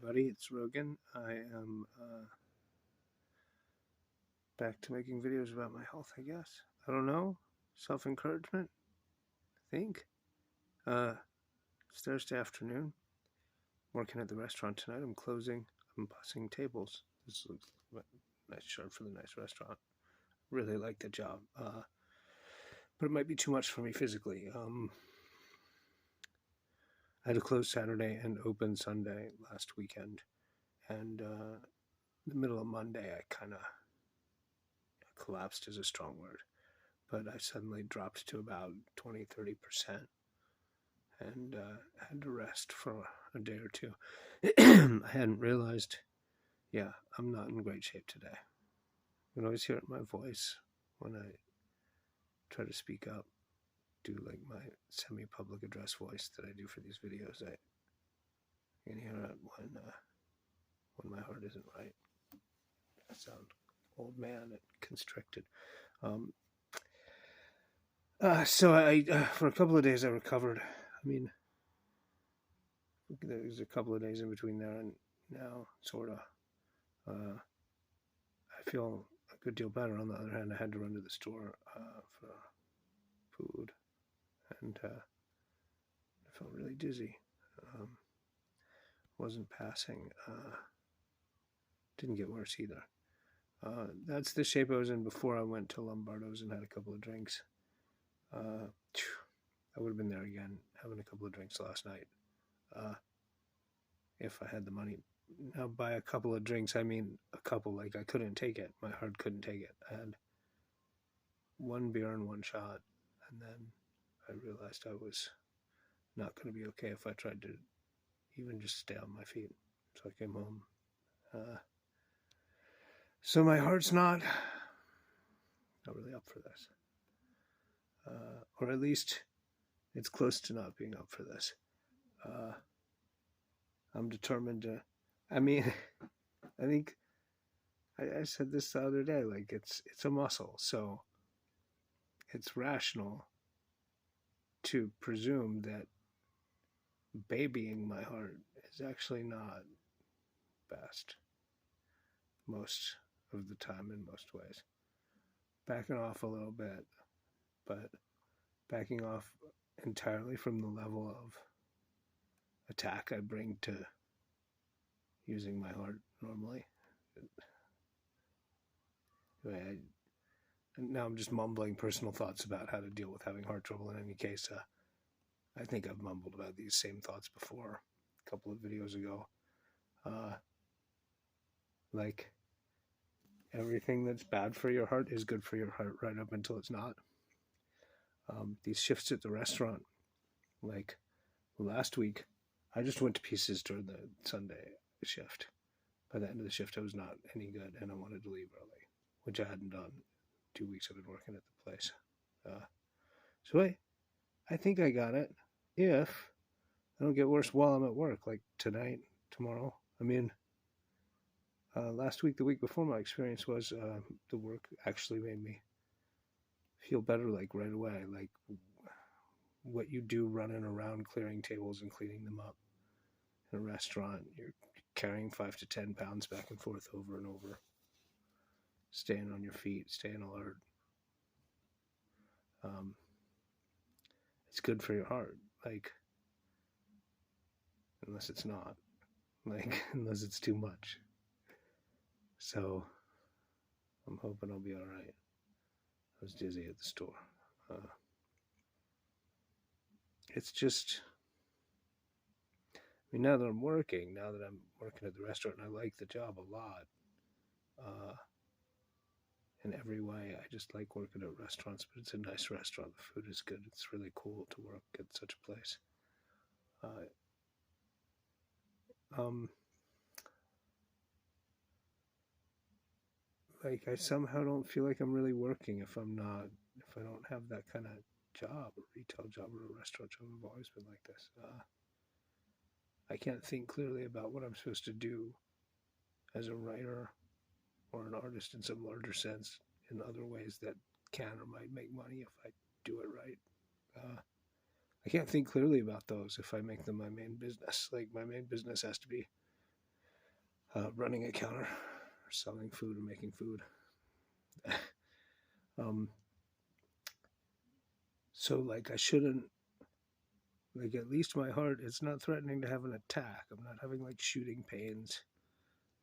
everybody, it's Rogan. I am back to making videos about my health, I guess. I don't know. Self-encouragement, I think. It's Thursday afternoon. Working at the restaurant tonight. I'm bussing tables. This looks like a nice shirt for the nice restaurant. Really like the job. But it might be too much for me physically. I had a closed Saturday and open Sunday last weekend. And the middle of Monday, I kind of collapsed is a strong word, but I suddenly dropped to about 20-30% and had to rest for a day or two. I hadn't realized, I'm not in great shape today. You can always hear it in my voice when I try to speak up, do like my semi-public address voice that I do for these videos. I can hear it when my heart isn't right. I sound old man and constricted. So I for a couple of days I recovered. I mean, there was a couple of days in between there and now, sort of. I feel a good deal better. On the other hand, I had to run to the store for food, and I felt really dizzy. Wasn't passing. Didn't get worse either. That's the shape I was in before I went to Lombardo's and had a couple of drinks. I would have been there again, having a couple of drinks last night, if I had the money. Now, by a couple of drinks, I mean a couple, like I couldn't take it. My heart couldn't take it. I had one beer and one shot, and then I realized I was not going to be okay if I tried to even just stay on my feet. So I came home. So my heart's not really up for this. Or at least it's close to not being up for this. I'm determined to, I think I said this the other day, like it's a muscle, so it's rational to presume that babying my heart is actually not best most of the time in most ways. Backing off a little bit, but backing off entirely from the level of attack I bring to using my heart normally. Anyway, now I'm just mumbling personal thoughts about how to deal with having heart trouble. In any case, I think I've mumbled about these same thoughts before a couple of videos ago. Like, everything that's bad for your heart is good for your heart right up until it's not. These shifts at the restaurant, like last week, I just went to pieces during the Sunday shift. By the end of the shift, I was not any good, and I wanted to leave early, which I hadn't done 2 weeks I've been working at the place. So I think I got it. If I don't get worse while I'm at work, like tonight, tomorrow. I mean, last week, the week before, my experience was the work actually made me feel better, like right away. Like what you do running around clearing tables and cleaning them up in a restaurant, you're carrying 5 to 10 pounds back and forth over and over, staying on your feet, staying alert. It's good for your heart, like, unless it's not, like, unless it's too much. So I'm hoping I'll be all right. I was dizzy at the store. It's just, now that I'm working at the restaurant, and I like the job a lot. In every way, I just like working at restaurants, but it's a nice restaurant. The food is good. It's really cool to work at such a place. Like I somehow don't feel like I'm really working if I don't have that kind of job, a retail job or a restaurant job. I've always been like this. I can't think clearly about what I'm supposed to do as a writer or an artist in some larger sense in other ways that can or might make money if I do it right. I can't think clearly about those if I make them my main business. Like my main business has to be running a counter, or selling food and making food. So like I shouldn't, like at least my heart, it's not threatening to have an attack. I'm not having like shooting pains,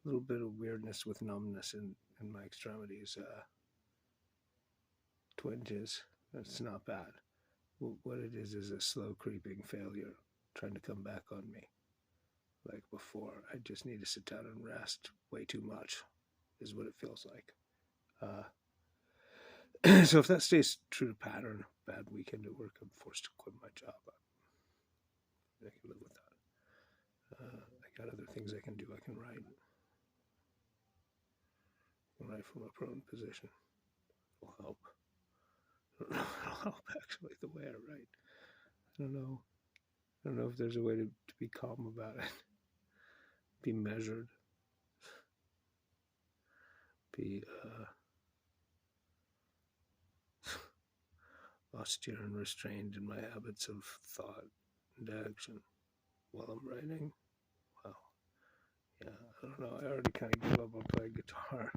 a little bit of weirdness with numbness in my extremities, twinges. That's not bad. What it is a slow creeping failure trying to come back on me. Like before, I just need to sit down and rest way too much, is what it feels like. So if that stays true to pattern, bad weekend at work, I'm forced to quit my job. I can live with that. I got other things I can do. I can write. Write from a prone position. It'll help. It'll help actually the way I write. I don't know. I don't know if there's a way to be calm about it. Be measured. Be austere and restrained in my habits of thought and action while I'm writing. Well, yeah, I don't know. I already kind of gave up on playing guitar.